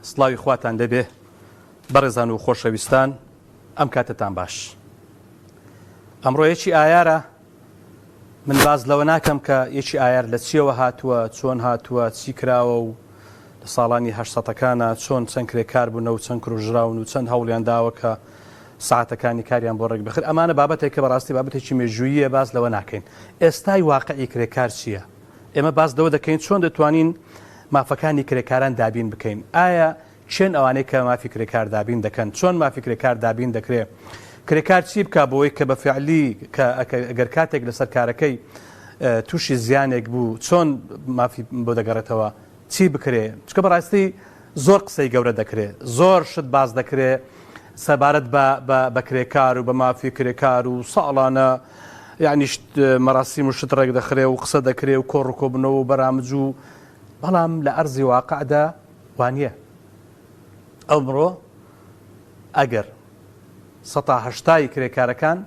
سڵاوی خواتان لەبێ بەڕێزان و خۆشەویستان ئەم کاتتان باش. ئەمڕۆ یەکی ئایارە من باز لەوە ناکەم کە یەکی ئایار لە چیەوە هاتووە، چۆن هاتووە، چی کراوە و لە ساڵانی 1970ەکانە چۆن چەند کرێکار بوون و چەند کروژراون و چەند هەوڵیان داوە کە ساعتەکانی کاریان بۆ ڕێک بخر. ئەمانە بابەتێک کە بەڕاستی بابەتێکی مێژوویە، باز لەوە ناکەین. ئێستای واقعی کرێکار چییە؟ ئێمە باز لەوە دەکەین چۆن دەتوانین مافەکانی کرێکاران دابین بکەین. ئایا چێن ئەوانەی کە مافی کرێکار دابین دەکەن، چۆن مافی کرێکار دابین دەکرێت؟ کرێکار چی بکە بۆەوەی کە بە فعلی کە ئەگەر کاتێک لەسەر کارەکەی تووشی زیانێک بوو چۆن مافی بۆ دەگەڕێتەوە، چی بکرێ؟ چکە بەڕاستی زۆر قسەی گەورە دەکرێت، زۆر شت باز دەکرێت سەبارەت بە کرێکار و بە مافی کرێکار و ساڵانە یعنی مەراسیم و شت ڕێک دەخرێ و قسە دەکرێت و کۆڕ و کۆبنەوە و بەرامج و بەڵام لە ئەرزی واقعدا وانە. ئەمڕۆ ئەگەر 1970 کرێکارەکان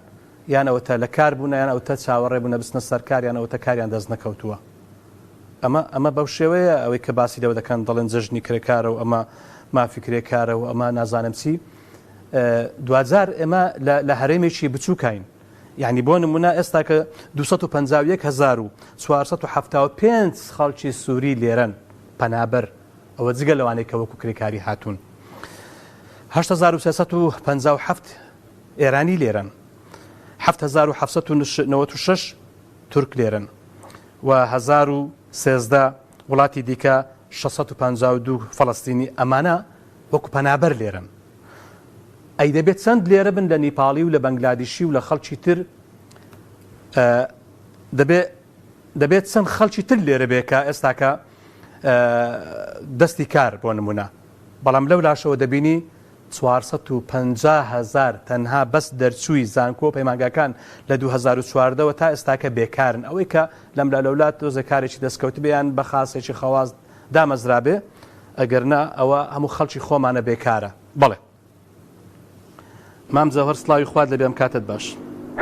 یانەوەتە لە کار بوون یان ئەوتە چاوەڕێ بوون بستنە سەرکار یانەوەتە کاریان دەست نەکەوتووە. ئەمە بەو شێوەیە ئەوەی کە باسی لەوە دەکەن دەڵێن جەژنی کرێکارە و ئەمە مافی کرێکارە و ئەمە نازانم چی. دوجار ئێمە لە هەرێمێکی بچووکین، یعنی بۆ نمونە ئێستا کە 251475 خەڵکی سووری لێرەن پەنابەر، ئەوە جگە لەوانەیە کە وەکو کرێکاری هاتوون. 8357 ئێرانی لێرەن، 7796 تورک لێرەن و 1013 وڵاتی دیکە 652 فەڵەستینی ئەمانە وەکو پەنابەر لێرەن. ئەی دەبێت چەند لێرە بن لە نیپاڵی و لە بەنگلادیشی و لە خەڵکی تر، دەبێت چەند خەڵکی تر لێرە بێکە ئێستاکە دەستی کار بۆ نمونە. بەڵام لەو لاشەوە دەبینی 450,000 تەنها بەس دەرچووی زانکۆ پەیمانگاکان لە 2014ەوە تا ئێستاکە بێکارن. ئەوەی کە لەم لەولات دۆزە کارێکی دەستکەوت بیان بە خاصێکی خەواز دامەزرابێ، ئەگەرنا ئەوە هەموو خەڵکی خۆمانە بێکارە. بەڵێ مام زەوهەر سڵاوی خوارد لەبێ ئەم کاتت باش.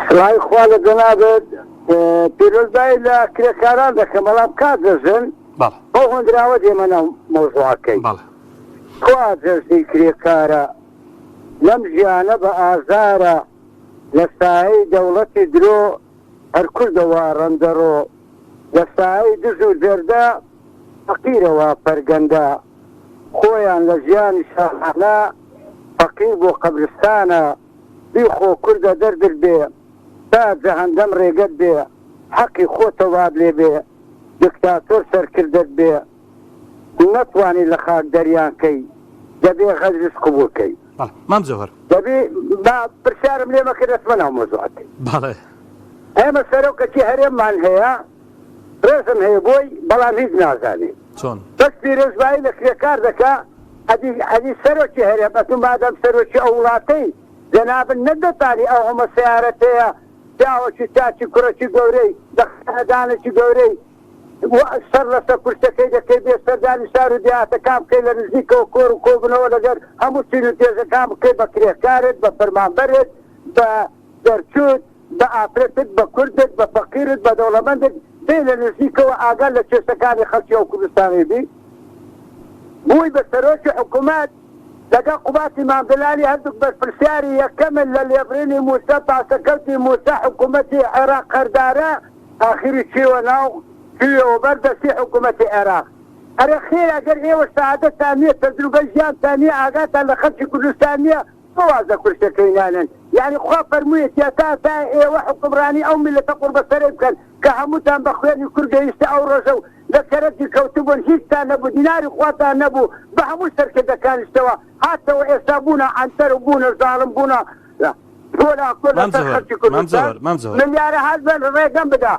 سڵاوی خوا لە جەنابێت. پیرۆزبایی لە کرێکاران دەکەم بەڵام کات دەژن بۆ هۆندراوە دێمەنە مەوزوعەکەی. خوا جەژنی کرێکارە لەم ژیانە بە ئازارە لە سایەی دەوڵەتی درۆ هەر کوردەوە ڕەندەڕۆ، لە سایەی دژ و جەردە فەقیرەوە پەرگەندە، خۆیان لە ژیانی شاهانە فەقیر بۆ قەبرستانە، بیخۆ کوردە دەردر بێ تا جەهەندەم ڕێگەت بێ، حەقی خۆتەواد لێ بێ، دیکتاتۆر سەرکردت بێ، نەتوانی لە خاک دەریانکەی، دەبێ غەزرس قبولکەی. مام زەوهەر دەبێ پرسیارم لێ مەکرد دەستمە ناو مۆزوعەکەی. ئێمە سەرۆکەتی هەرێممان هەیە، ڕێزم هەیە بۆی بەڵام هیچ نازانێ چۆن بەس پیرۆزبایی لە کرێکار دەکا ئەدی سەرۆکی هەرێم ئەتون مادەم سەرۆکی ئەو وڵاتەی جەنابن نەدەتانی ئەو هەمە سیارەتەیە پیاوەکی تاچی کوڕەکی گەورەی دەخەدانێکی گەورەی سەر لەسەر کورسەکەی دەکەی بێ سەردانی شار و دیاتەکان بکەی لە نزیکەوە کۆر و کۆبنەوە لەگەر هەموو چین و تێزەکان بکەی بە کرێکارت، بە فەرمانبەرت، بە دەرچوت، بە ئافرەتت، بە کوردت، بە فەقیرت، بە دەوڵەمەندت بێ لە نزیکەوە ئاگەر لە کێشەکانی خەڵکی ئەو کوردستانی بی. بووی بە سەرۆکی حکوومەت لەگەڵ قوباتی مامدلانی هەردووک بەرپرسیاری یەکەمن لە لێبرینی موسە پاسەکەوتی موسە حکوومەتی عێراق قەردارە، ئاخری چیوە ناو چیوە بەردەستی حکوومەتی عێراق. ئەرە خێر ئەگەر ئێوە سەعادەتان نییە، تەجروبە ژیانتان نییە، ئاگاتان لە خەڵکی کوردستان نییە، بەوازە کورسەکەی نانن. یعنی خوا فەرموویەتی تا ئێوە حکومڕانی ئەو میلەتە قوربەسەرەی بکەن کە هەمووتان بە خوێنی کورد گەیشتە ئەو ڕۆژە و لە کەرەتی کەوتبوون، هیچتان نەبوو، دیناری خواتان نەبوو، بە هەموو سەرکردەکانیشتەوە هاتەوە ئێستا بوونە عەنتەر و بوونە زاڵم بوونە ملیارە هەز بن ڕێگەم بدا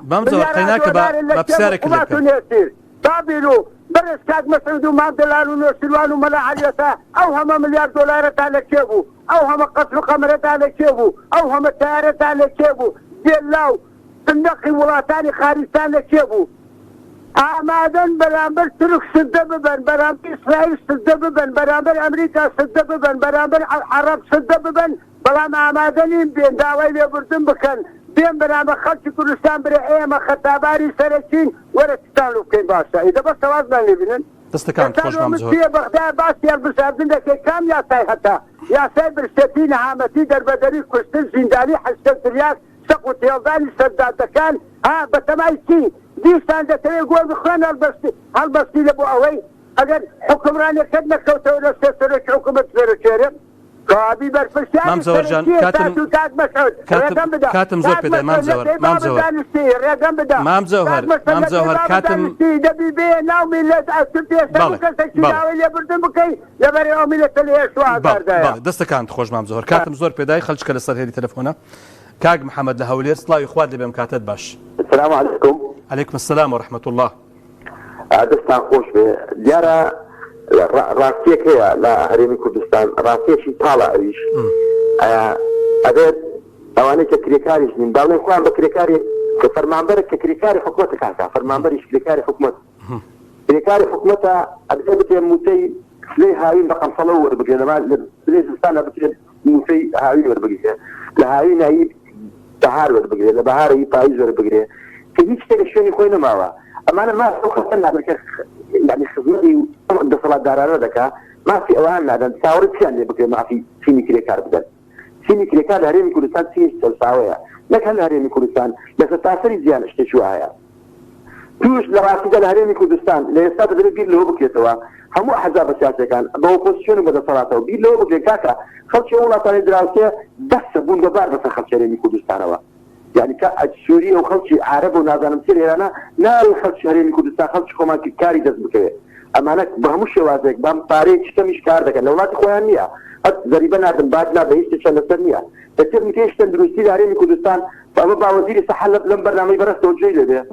بابیرو بەرز کاک مەسعود و مامدلان و نۆسیروان و مەلا عەلیەتا ئەو هەمە ملیار دۆلارەتان لەکێ بوو، ئەو هەمە قەتل و قەمرەتان لەکێ بوو، ئەو هەمە تایارەتان لەکێ بوو، دێلاو سندەقی وڵاتانی خارجستان لەکێ بوو. ئامادەن بەرامبەر تورک سدە ببن، بەرامبەر ئیسرائیل سدە ببن، بەرامبەر ئەمریکا سدە ببن، بەرامبەر عەرەب سدە ببن، بەڵام ئامادەنین بێن داوای لێبوردن بکەن، بێن بەرامبەر خەڵکی کوردستان برێ ئێمە خەتاباری سەرەکین وەرە تتان لو بکەین باشە. ئیدە بەس تەوازمان لێبینن دەستەکان خۆشمام زۆر بەغدا باسی بساردن دەکەی کام یاسای هەتا یاسای برسەتی نەهامەتی دەربەدەری کوشتن زیندانی حەشکەل تریاک سەق و تێڵدانی سەردادەکان بە تەمای چی دیستان دەکەوێت گۆڵ بخوێن هەڵبەستی لە بۆ ئەوەی ئەگەر حکومرانەکەت نەکەوتەوە لە سەرۆکی حکوومەت سەرۆکێرە کابی بەرپرسیان مام زەوەرجان کاتم زۆر پێدای مام زەوەر مام زەوهەر کاتم دەبی بێ ناو میلەت لێ بردن بکەی لەبەر ئەو میلەتە لە هێشتواداردایە دەستەکان خۆش مام زەوهەر کاتم زۆر پێدای خەڵچکە لەسەر هێری تەلەفۆنە کاک محەممەد لە هەولێر سڵاوی خوارد لەبێم کاتت باش. السلام عليكم. عليكم السلام ورحمة الله. دەستان خۆش بێ دیارە ڕاستیەک هەیە لە هەرێمی کوردستان ڕاستیەکی تاڵە ئەویش ئەبێت ئەوانەی کە کرێکاریش نین باڵێن خۆیان بە کرێکاری کە فەرمانبەرە کە کرێکاری حکوومەتە کاکە فەرمانبەریش کرێکاری حکوومەت کرێکاری حکوومەتە ئەبێت بتێ موتەی سلەی هاوین بە قەمسەڵە وەربگرێت لەما لە سلەی زستانە بتێت موتەی هاوین وەربگرێت لە هاوین هایی بەهار وەربگرێت لە بەهارەی پاییز وەربگرێت کە هیچ شتێک لە شوێنی خۆی نەماوە ئەمانە ماسە خەسەن نابێت يعني خدمتي اتصالات دارانه ذكا ما في اوان هذا تصاورت كان اللي بكره ما في سيني كريكار بدل سيني كريكار هريمي كردستان سيش تلساويه لك هل هريمي كردستان لك تاثير زيان اشتشوها توش لراسي قال هريمي كردستان لا يستطيع بير له بكره توا هم احزاب السياسيه كان بوبوزيشن بدا صلاته بير له بكره كاكا خلش ولا طريق دراسيه بس بون جبار بس خلش هريمي كردستان وا يعني كسوريا وخلش عرب ونازل مسير انا نال خلش هريمي كردستان خلش كمان كاري دز بكره اما انا بهمش وازك بام طارق مش كار دك لو لا تخوانيه زريبا نادم بعدنا بهيش تشلسنيه تكتب متيش تندروسي هريمي كردستان فابا وزير الصحه لم برنامج برس توجيه له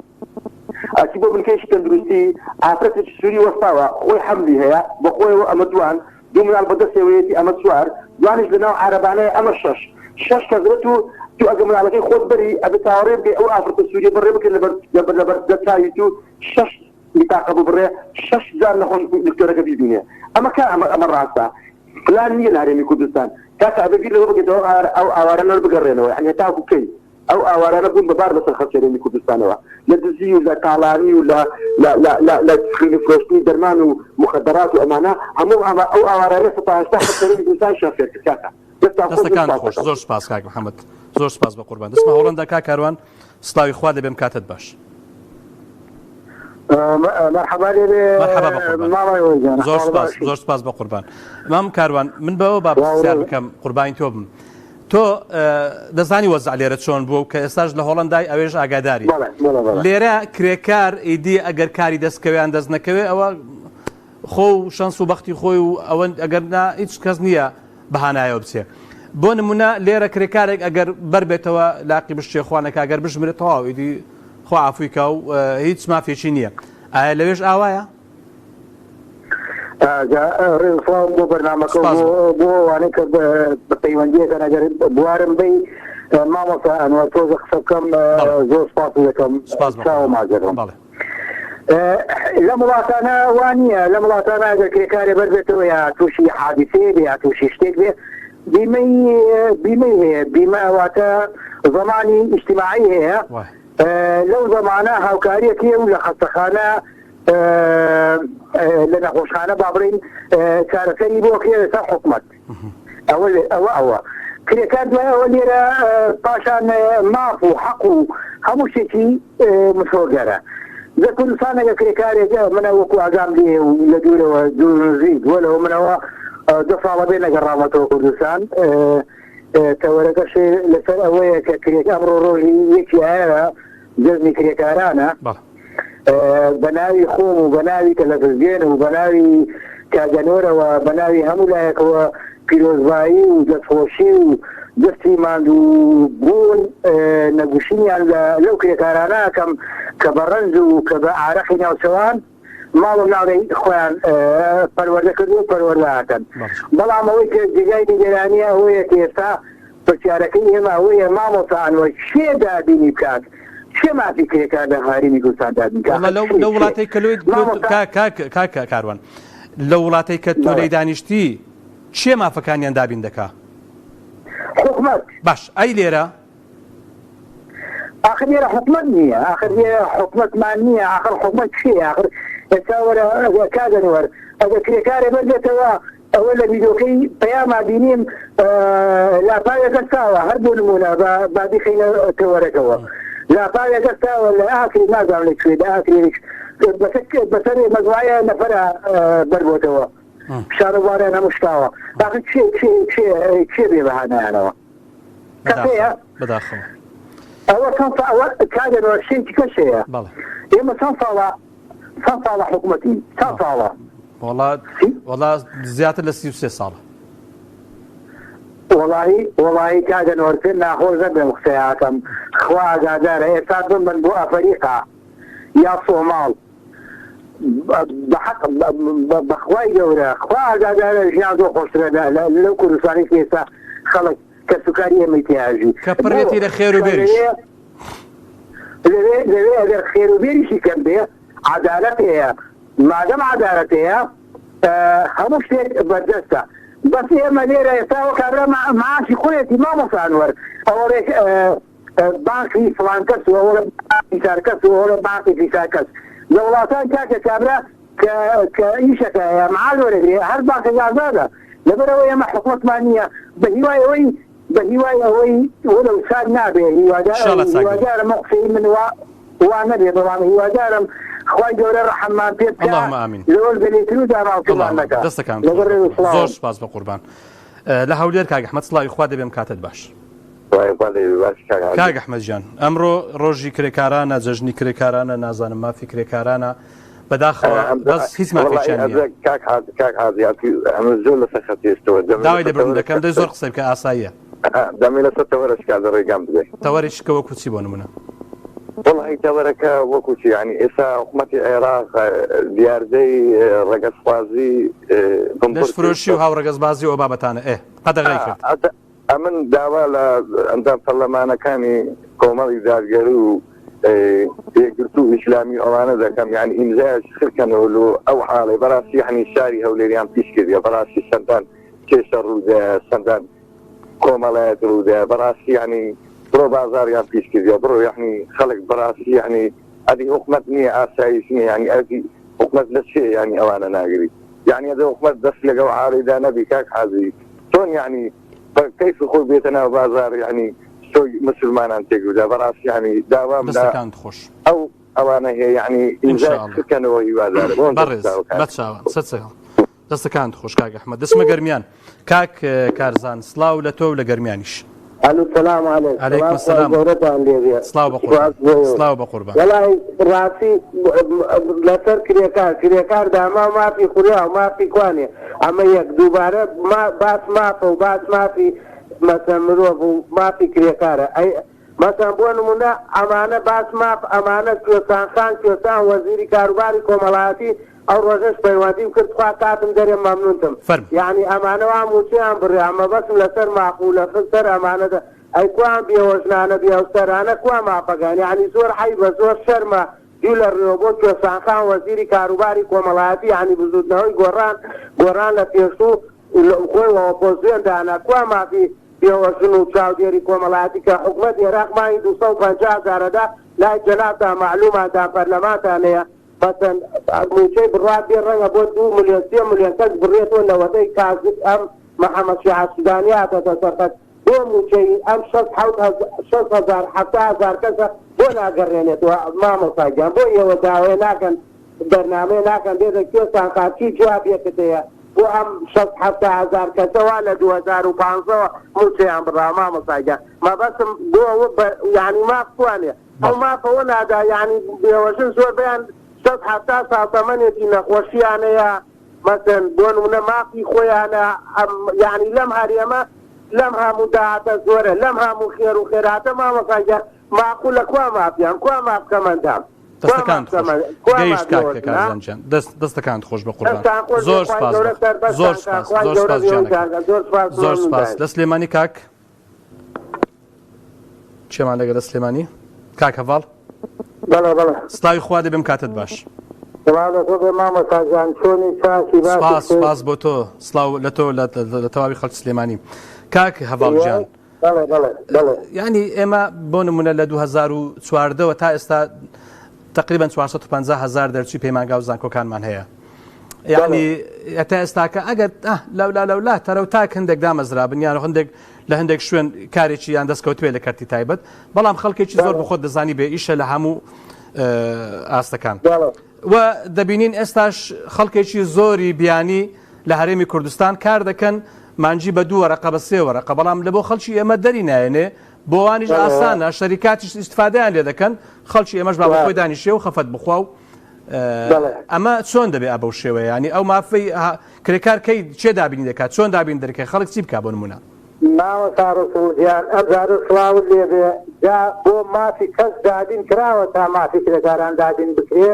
اكيد من كيش تندروسي عفرت سوريا وصاوا خوي حملي هي بخوي امدوان دوم البدسي ويتي امسوار دوانش لنا عربانه امشش شش كذرته تو اجمل على كي خود بري ابي تاوري بي او افريقيا سوريا بري بك لبر دتايتو شش بتاقبوا بري شش زار نخون دكتوره في الدنيا اما كان امر راسا فلان مين هرمي كردستان كاك ابي لو بك او اوارنا بقرينه يعني تاكو كي او اوارنا بون ببار بس الخسرين كردستان لا دزي ولا طالاني ولا لا لا لا لا تخلي فلسطين درمان ومخدرات وامانه هم او اوارنا 16 خسرين كردستان شافيت كاكا دەستەکان خۆش زۆر سپاس کاک محەممەد زۆر سپاس بە قوربان دەستمە هەوڵەندا کا کاروان سڵاوی خوا دەبێم کاتت باش. مرحبا زۆر سپاس بە قوربان مام کاروان من بەوە بابسیار بکەم قوربانی تۆ بم تۆ دەزانی وەزع لێرە چۆن بووە و کە ئێستاش لە هۆڵندای ئەوێژ ئاگاداری لێرە کرێکار ئیدی ئەگەر کاری دەستکەویان دەست نەکەوێ ئەوە خۆ و شانس و بەختی خۆی و ئەوە ئەگەرنا هیچ کەس نییە بەهانایەوە بچێ بۆ نمونە لێرە کرێکارێک ئەگەر بەربێتەوە لاقی بشتێخوانەکە ئەگەر بژمرێت تەواو ئیدی خۆ ئافریکا و هیچ مافێکی نییە ئایا لەوێش ئاوایە؟ ڕێزفڵام بۆ بەرنامەکە بۆ وانەی کە بە پەیوەندیەکە ئەگەر بوارم بی مامۆستا ئەنوەر تۆزە قسە بکەم زۆر سپاس دەکەم چاوە مازەکەم لە وڵاتانە وانە لە وڵاتانە ئەگەر کرێکارێ بەربێتەوە یا تووشی حادیثەیە بێ یا تووشی شتێک بێ بیمەی هەیە بیمە ئەواتە زەمانی ئیجتیماعی هەیە لەو زەمانە هاوکاریەکی و لە خەستەخانە لە نەخۆشخانە با بڵین کارەکەری بۆ کێ سەر حکومەت ئەوە کرێکار دوایەوە لێرە پاشان ماف و حەق و هەموو شتێکی مشۆرگەرە لە کوردستانەگە کرێکارێکە منە وەکو ئاگام لێ و لە دوورەوە دوورنزیک وەلەوە منەوە 2 ساڵە بێ نەگەڕامەتەوە کوردستان تەوەرەکەش لەسەر ئەوەیە کە کرێک ئەمڕۆ ڕۆژی یەکی ئایە جەزمی کرێکارانە بە ناوی خۆم و بە ناوی تەلەڤیزیۆن و بە ناوی کاگەنۆرەوە بە ناوی هەموو لایەکەوە پیرۆزبایی و دەستخۆشی و دەستی ماندوو بوون نەگوشینیان لەو کرێکارانە کەم کە بە ڕەنج و کە بە ئارەقی ناوچەوان ماڵم ناڵی خۆیان پەروەردە کرد و پەروەردەکەن بەڵام ئەوەی کە جێگای نیگەرانیە ئەوەیە کە ئێستا پرسیارەکەی ئێمە ئەوەیە مامۆستا ئەنوەر چێ دابینی بکات چێ مافی کرێکار لە هەرێمی کوردستان دابین بکات لە وڵاتەی کە کاروان لە وڵاتەی کە تۆ لەی دانیشتی چێ مافەکانیان دابین دەکا؟ حکومەت باش ئەی لێرە آخر لێرە حکومەت نییە آخر لێرە حکومەتمان نییە آخر حکومەت چیە آخر ئێستا وەرە کادەنوەر ئەگە کرێکارێ بەردێتەوە ئەوە لە ڤیدۆکەی پەیاما بینیم لاپاوێک گەستاوە هەر بۆ نمونە با بیخینە تەوەرەکەوە لاپاوێک گەستاوە لە ئاکری نازانم لەکوێ لە ئاکرێک بەسەر مەزوایە نەفەرە بەربۆتەوە شارەوارە نەمشتاوە باقی کێ بێ بەهانایانەوە کەپەیە بەداخەوە ئەوە ئەوە کادەنەوە شتێکی کەشەیە ئێمە چەند ساڵە حکوومەتی چەند ساڵە وڵا زیاتر لە 33 ساڵە وڵی کادەنەوە پێ ناخۆشە بێم قسەیاکەم خوا ئاگادارە ئێستا بن بۆ ئەفریقا یا سۆماڵ بەحق بەخوای گەورە خوا ئاگادارە ژیان زۆر خۆشترە لەو کوردستانی کە ئێستا خەڵک کە سوکاری ئێمەی تیاژی کە پڕێتی لە خێر و بێریش لەوێ ئەگەر خێر و بێریشی کەم بێ عەدالەت هەیە مادەم عەدالەت هەیە هەموو شتێک بەردەستە بەس ئێمە لێرە ئێستا کابرا معاشی خۆیەتی مامۆسانوەر ئەوەڵێک بانکی فڵان کەس و ئەوڵە فیسار کەس و ئەوڵە بانکی فیسار کەس لە وڵاتان کاکە کابرا کە ئیشەکە هەیە معاش وەرەگرێ هەر بانکە ئازادە لەبەرەوە ئێمە حکوومەتمان نییە بە هیوای ئەوەی وەلەو ساد نابێ هیوادارم قسەی من وا نەبێ بەڵام هیوادارم خوای گەورە ڕەحەمان پێ بکات لەوەر دەلێتر و داڕاوکەمان نەکات دەستەکان زۆر سپاس بە قوربان لە هەولێر کاک ئەحمەد سڵاوی خوا دەبێم کاتت باش کاک ئەحمەد گیان ئەمڕۆ ڕۆژی کرێکارانە جەژنی کرێکارانە نازانم مافی کرێکارانە بەداخەوە بەس هیچ مافێکیان نییە داوای لەبرم دەکەم دەی زۆر قسەی بکە ئاساییە دەمێ لەسەر تەوەرەشکا ڕێگام بدەێ تەوەریشکە وەکو چی بۆ نمونە والله تەوەرەکە وەکوچی ینی ئێستا حکوومەتی عێراق دیاردەی ڕێگەسخوازی لەش فرۆشی و هاوڕێگەزبازی ئەو بابەتانە قەدەغی کرد ئەمن داوا لە ئەندام پەرلەمانەکانی کۆمەڵی دادگەری و یەکگرتو ئیسلامی ئەوانە دەکەم یعنی ئیمزایش خرکەنەوە ئەو حاڵێ بەڕاستی یعنی شاری هەولێریان پیش کردیە بەڕاستی سەردان کێشە ڕوودە سەردان کۆمەڵایەت ڕوودە بەڕاستی یعنی برۆ بازاریان پیش کردیە بڕۆ یعنی خەڵک بەڕاستی یعنی ئەدی حکومەت نییە ئاسایش نییە ینی ئەدی حکومەت لە چێ ینی ئەوانە ناگری یعنی ئەدە حکومەت دەست لەگەڵ عاریدا نەبی کاک حازی چۆن یعنی کەیف خۆی بێتە ناو بازار یعنی سۆی مسلمانان تێگودا بەڕاستی یعنی داوام خۆش ئەو ئەوانە هەیە یعنی ئینجا خکەنەوە هیوادارە دەستەکان خۆش کاک ئەحمەد دەستمە گەرمیان کاک کارزان سڵاو لە تۆ و لە گەرمیانیش السلام عليكم السلام سلااو بە قوربان وڵی ڕاستی لەسەر کرێکار داما مافی خوریا و مافی کوانێ ئەمە یەک دووبارە باس مافە و باس مافی مەسەن مرۆڤ و مافی کرێکارە مەسەن بۆ نمونە ئەمانە باس ماف ئەمانە کوێستان وەزیری کاروباری کۆمەڵایەتی ئەو ڕۆژەش پەیوەندیم کرد خوا کاتم دەرێ مەمنونتم یعنی ئەمانە وا موچیان بڕێ ئەمە بەسم لەسەر ماقولە سەر ئەمانەدا ئەی کوان بێوەژنانە بێوسەرانە کوا مافەکان یعنی زۆر حی بە زۆر شەرمە دوو لە ڕێوە بۆ کوێستانخان وەزیری کاروباری کۆمەڵایەتی یعنی بزودنەوەی گۆڕان لە پێشوو خۆی ئۆپۆزیۆن دانا کوا مافی بێوەژن و چاودێری کۆمەڵایەتی کە حکومەت عێراق مای 250,000دا لای جەنابدا معلوماتان پەرلەمانتان هەیە مثلا موچەی بڕات بێ ڕەنگە بۆ 2 ملیۆن 3 ملیۆن کەس بڕێتەوە لەوەدەی کازت ئەم محەممەد شیع سودانی هاتەتە سەرقەت بۆ موچەی ئەم 6,000 کەسە بۆ ناگەڕێنێتەوە مامۆستاگیان بۆ ئێوە داوای ناکەن بەرنامەی ناکەن دێتە کوێستان خاچی جوابێکت هەیە بۆ ئەم 6,000 کەسەوە لە 2015 موچەیان بڕا مامۆستاگیان مەبەستم بۆ یعنی ماف توانێ ئەو مافەوە نادا یعنی بێوەژن زۆر بەیان 170 ساڵتەمەنێکی نەخۆشییانەیە مەسەن بۆ نمونە مافی خۆیانە یعنی لەم هەرێمە لەم هەموو داهاتە زۆرە لەم هەموو خێر و خێراتە مامۆستاگیان ماقول لە کوا مافیان کوا مافکەمەندام گەیشت کاکە کارزانجیان دەستەکان خۆش بە قوربان زۆر سپاس زۆر سپاس لە سلێمانی کاک چێمان لەگە لە سلێمانی کاک هەڤاڵ سڵاوی خوا دەبێم کاتت باش سپاس بۆ تۆ سڵاو لە تۆ لە تەواوی خەڵکی سلێمانی کاک هەڤاڵ ینی ئێمە بۆ نمونە لە 2014 تا ئێستا تقریبا 450,000 دەرچوی پەیمانگا و زانکۆکانمان هەیە. یعنی ئەتا ئێستاکە ئەگەر لەولا تەرەو تاک هەندێک دامەزرا بنیان هەندێک لە هەندێک شوێن کارێکی یان دەستکەوتوێ لە کەرتی تایبەت، بەڵام خەڵکێکی زۆر بخۆت دەزانی بێ ئیشە لە هەموو ئاستەکان. و دەبینین ئێستاش خەڵکێکی زۆری بیانی لە هەرێمی کوردستان کار دەکەن مانجی بە 2 وەرەقە بە 3 وەرەقە، بەڵام لە بۆ خەڵکی ئێمە دەری نایێنێ، بۆوانیش ئاسانە، شەریکاتیش ئیستفادەیان لێ دەکەن، خەڵکی ئێمەش با بەخۆی دانیشێ و خەفەت بخوا و ئەمە چۆن دەبێ ئەبەو شێوەیە؟ ینی ئەو مافەی کرێکار کەی چێ دابینی دەکات، چۆن دابین دەکەی، خەڵک چی بکات بۆ نمونە؟ ماوە تاڕسوودیان ئەجارە سڵاوت لێبێ جا بۆ مافی کەس دابین کراوە تا مافی کرێکاران دابین بکرێ؟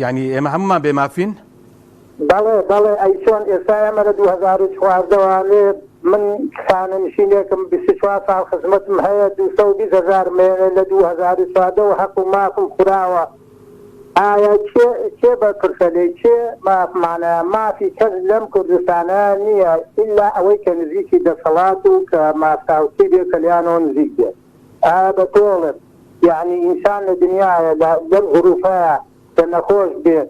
یعنی ئێمە هەمومان بێ مافین؟ بەڵێ ئەی چۆن ئێستا ئێمە لە 2014وانێ من خانەنشینێکم 24 ساڵ خزمەتم هەیە 220,000 مێنێ لە 2014 حەق و مافم خوراوە. ئایا چێ بە پرسەلێ چێ مافمانە مافی کەس لەم کوردستانە نییە ئیلا ئەوەی کە نزیکی دەسەڵات و کە ماستاوسی بێ کەلیانەوە نزیک بێت. ئایا بە تۆڵم یعنی ئینسان لە دنیاە لەم غروفەیە کە نەخۆش بێت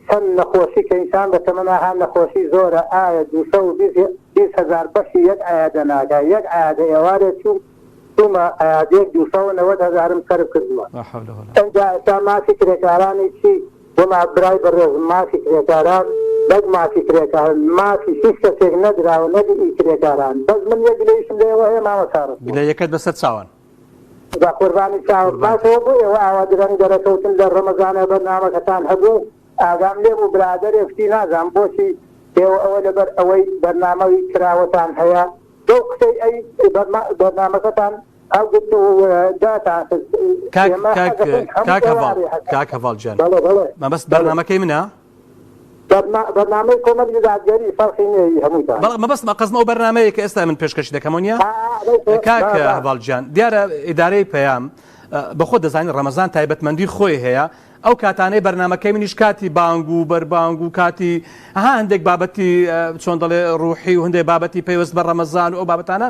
چەند نەخۆشی کە ئینسان بە تەمەناها نەخۆشی زۆرە، ئایا 220,000 بەشی یەک ئایادە ناگای، یەک ئایادە ئێوارێ چوومە ئایادێک 290,000 سەرف کردووە. ئەنجا ئێستا مافی کرێکارانی چی بۆما برای بەڕێز مافی کرێکاران بەد مافی کرێکاران مافی هیچ کەسێک نەدراوە نەدی ئی کرێکاران، بەس من یەک گلەیشم لێوە هەیە ماوە ساڕ گلەیەکەت بەسەر چاوان با قوربانی چاوت باشەوە بۆ ئێوە ئاوا درەنگ دەرەکەوتن لە ڕەمەزانە بەرنامەکەتان هەبوو ئاگام لێ بوو برادەرێ فتی نازان بۆچی ئێوە ئەوە لەبەر ئەوەی بەرنامەوی کراوەتان هەیە دۆ قسەی ئەی بەرنامەکەتان ئەو گوت و داتان کاک هەڤاڵجان مەبەست بەرنامەکەی منە؟ بەرنامەی کۆمەڵی دادگەری فەرقی نێ هەمووتان مەبەست مەقەزمە و بەرنامەیە کە ئێستا من پێشکەشی دەکەمەوە نیە؟ کاک هەڤاڵجان دیارە ئیدارەی پەیام بەخۆ دەزانین ڕەمەزان تایبەتمەندی خۆی هەیە، ئەو کاتانەی بەرنامەکەی منیش کاتی بانگ و بەربانگ و کاتی هەندێک بابەتی چۆن دەڵێ ڕوحی و هەندێک بابەتی پێوەست بە ڕەمەزان و ئەو بابەتانە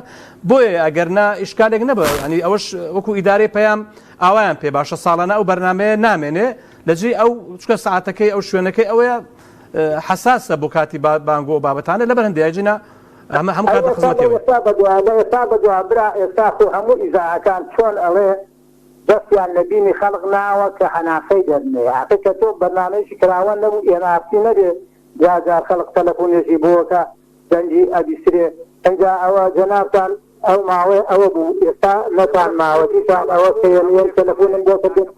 بۆیە ئەگەرنا ئیشکالێک نەبە، ینی ئەوەش وەکو ئیدارەی پەیام ئاوایان پێ باشە ساڵانە ئەو بەرنامەیە نامێنێ لەجێ ئەو چکە ساعتەکەی ئەو شوێنەکەی ئەوەیە حساسە بۆ کاتی بانگ و بابەتانە لەبەر هەندێکجینا هەموو کات لە خزمەتەوە ئێستا بەدووا برا ئێستا خۆ هەموو ئیزاعەکان چۆن ئەڵێ دەستیان لە بینی خەڵق ناوە کە هەنافەی دەرنێ عقل کە تۆ بەرنامەیەکی کراوە نەبوو ئێنافتی نەبێ جار خەڵق تەلەفۆنێکی بۆکە دەنجی ئەبیسرێ ئەنجا ئەوە جەنابتان ئەو ماوەیە ئەوە بوو ئێستا نەتان ماوەتیشان ئەوە کەیەنیەن تەلەفۆنم بۆکە بێت